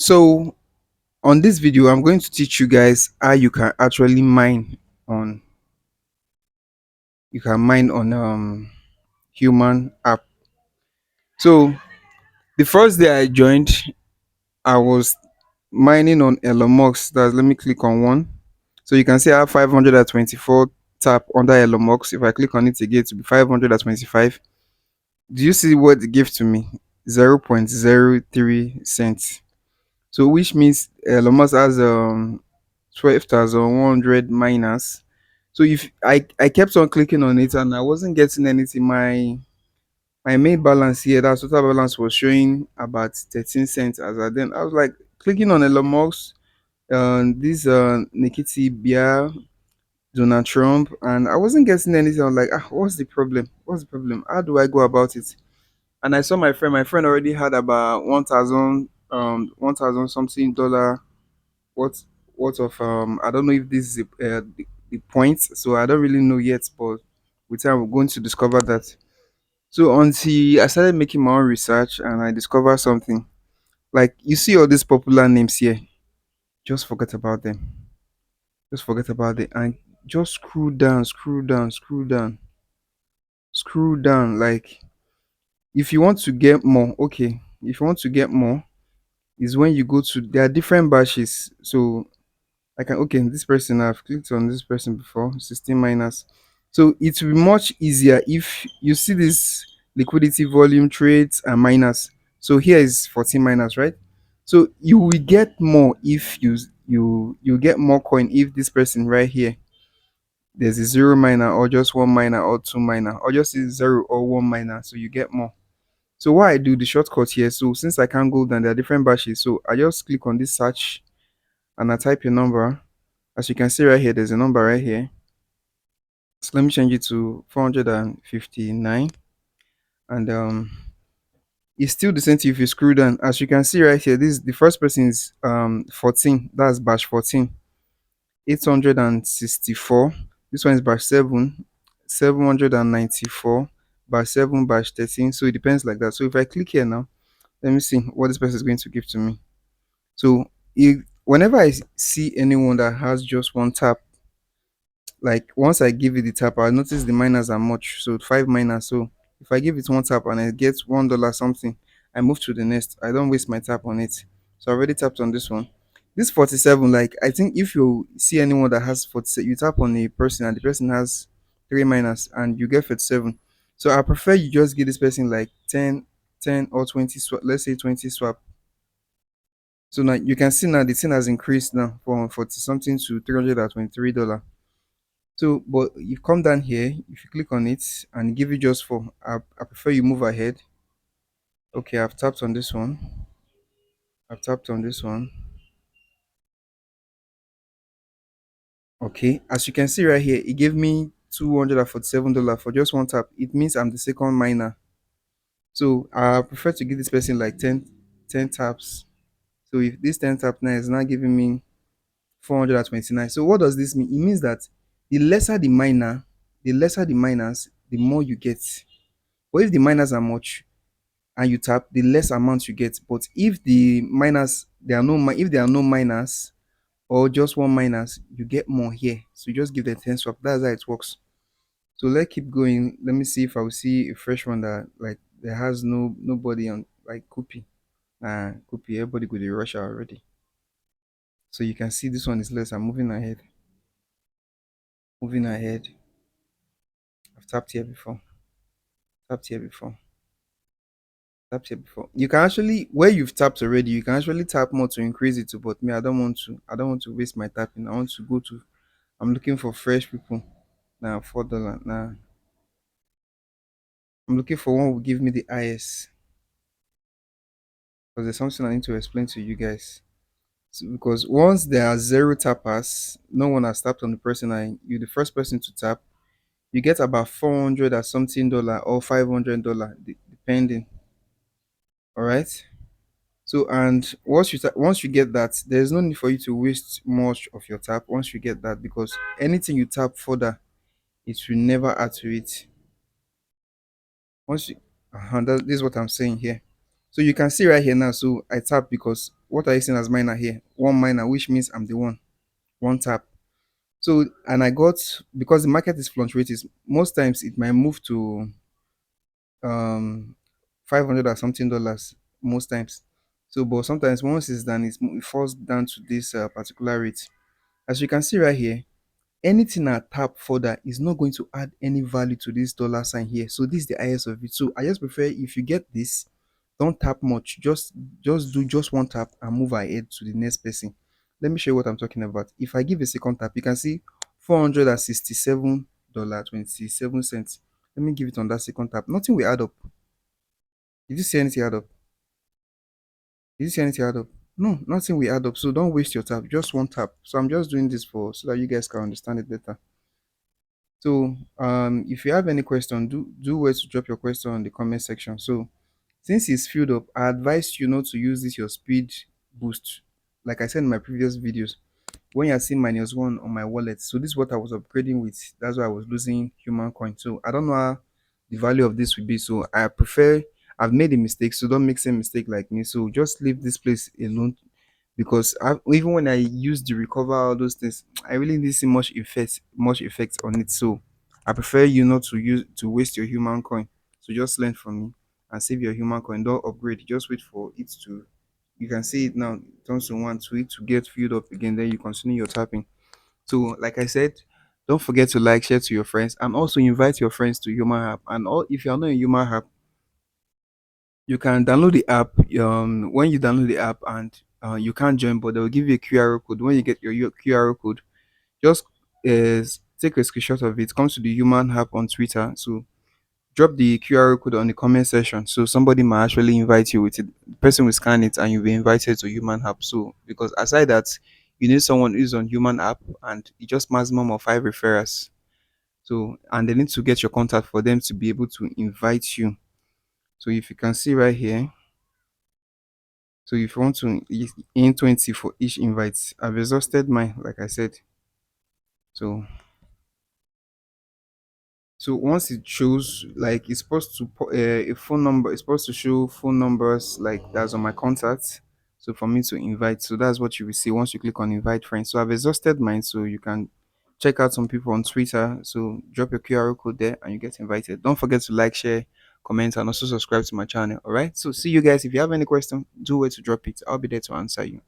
So on this video, I'm going to teach you guys how you can actually on mine on human app. So the first day I joined, I was mining on Elon Musk. That's let me click on one. So you can see I have 524 tap under Elon Musk. If I click on it again, to be 525. Do you see what it gave to me? 0.03 cents. So which means Elon Musk has 12,100 miners. So if I kept on clicking on it and I wasn't getting anything, my main balance here, that total balance was showing about 13 cents as I then I was like clicking on Elon Musk, this Nikiti Bia, Donald Trump, and I wasn't getting anything. I was like, what's the problem? What's the problem? How do I go about it? And I saw my friend already had about 1,000 something dollar what of I don't know if this is the point, so I don't really know yet, but with time we're going to discover that. So until I started making my own research and I discovered something, like you see all these popular names here, just forget about them. Just forget about it and just scroll down. Like if you want to get more, okay. If you want to get more, is when you go to there are different batches. So I can okay, this person I've clicked on this person before, 16 minus. So it will be much easier if you see this liquidity volume trades and minus. So here is 14 minus, right? So you will get more if you get more coin if this person right here there's a zero miner or just one miner or two miner or just a zero or one miner, so you get more. So what I do the shortcut here, so since I can't go down, there are different batches, so I just click on this search and I type your number. As you can see right here, there's a number right here. So let me change it to 459. And it's still the same thing if you scroll down. As you can see right here, this the first person is 14. That's batch 14. 864. This one is batch 7. 794. Batch 7, batch 13. So it depends like that. So if I click here now, let me see what this person is going to give to me. So if whenever I see anyone that has just one tap, like once I give it the tap, I notice the miners are much. So 5 miners. So if I give it one tap and I get $1 something, I move to the next. I don't waste my tap on it. So I already tapped on this one. This 47, like I think if you see anyone that has 47, you tap on a person and the person has 3 miners and you get 47. So I prefer you just give this person like 10 or 20 swap, let's say 20 swap. So now you can see now the thing has increased now from 40 something to $323. So, but you come down here, if you click on it and give it just for, I prefer you move ahead. Okay, I've tapped on this one. I've tapped on this one. Okay, as you can see right here, it gave me $247 for just one tap. It means I'm the second miner. So I prefer to give this person like 10 taps. So if this 10 tap now is now giving me 429. So what does this mean? It means that the lesser the miner, the lesser the miners, the more you get. But if the miners are much, and you tap, the less amount you get. But if the miners there are no if there are no miners or just one miners, you get more here. So you just give them 10 swap. That's how it works. So let's keep going. Let me see if I will see a fresh one that like there has nobody on like copy. Copy, everybody go to Russia already. So you can see this one is less. I'm moving ahead. Moving ahead. I've tapped here before. Tapped here before. Tapped here before. You can actually where you've tapped already, you can actually tap more to increase it too, but me, I don't want to. I don't want to waste my tapping. I want to go to I'm looking for fresh people. Now $4. Now I'm looking for one who will give me the highest. Because there's something I need to explain to you guys. So, because once there are zero tappers, no one has tapped on the person I you the first person to tap, you get about 400 or something dollar or $500 depending. All right. So and once you get that, there's no need for you to waste much of your tap once you get that because anything you tap further, it will never add to it. Once you this is what I'm saying here. So you can see right here now. So I tap because what are you seeing as minor here? One minor, which means I'm the one tap. So, and I got, because the market is fluctuating, most times it might move to um 500 or something dollars most times. So, but sometimes once it's done, it falls down to this particular rate. As you can see right here, anything I tap further is not going to add any value to this dollar sign here. So this is the highest of it. So I just prefer, if you get this, don't tap much. Just do just one tap and move ahead to the next person. Let me show you what I'm talking about. If I give a second tap, you can see $467.27. Let me give it on that second tap. Nothing will add up. Did you see anything add up? Did you see anything add up? No, nothing will add up. So don't waste your tap. Just one tap. So I'm just doing this for so that you guys can understand it better. So if you have any question, do wait to drop your question in the comment section. So since it's filled up, I advise you not to use this your speed boost. Like I said in my previous videos, when you're seeing -1 on my wallet, so this is what I was upgrading with. That's why I was losing human coin. So I don't know how the value of this will be. So I prefer, I've made a mistake, so don't make same mistake like me. So just leave this place alone, because even when I use the recover all those things, I really didn't see much effect on it. So I prefer you not to waste your human coin. So just learn from me and save your human coin. Don't upgrade. Just wait for it to. You can see it now. It turns to one to it to get filled up again. Then you continue your tapping. So like I said, don't forget to like, share to your friends, and also invite your friends to Human App. And all, if you're not in Human App, you can download the app. When you download the app and you can't join, but they'll give you a QR code. When you get your QR code, just take a screenshot of it. Comes to the Human app on Twitter. So drop the QR code on the comment section. So somebody might actually invite you with it. The person will scan it and you'll be invited to Human app. So because aside that, you need someone who's on Human app, and it just maximum of 5 referrals. So and they need to get your contact for them to be able to invite you. So if you can see right here. So if you want to in 20 for each invite, I've exhausted mine, like I said. So once it shows, like it's supposed to a phone number, it's supposed to show phone numbers like that's on my contacts. So for me to invite, so that's what you will see once you click on invite friends. So I've exhausted mine, so you can check out some people on Twitter. So drop your QR code there and you get invited. Don't forget to like, share, comment, and also subscribe to my channel. All right. So see you guys. If you have any question, do wait to drop it. I'll be there to answer you.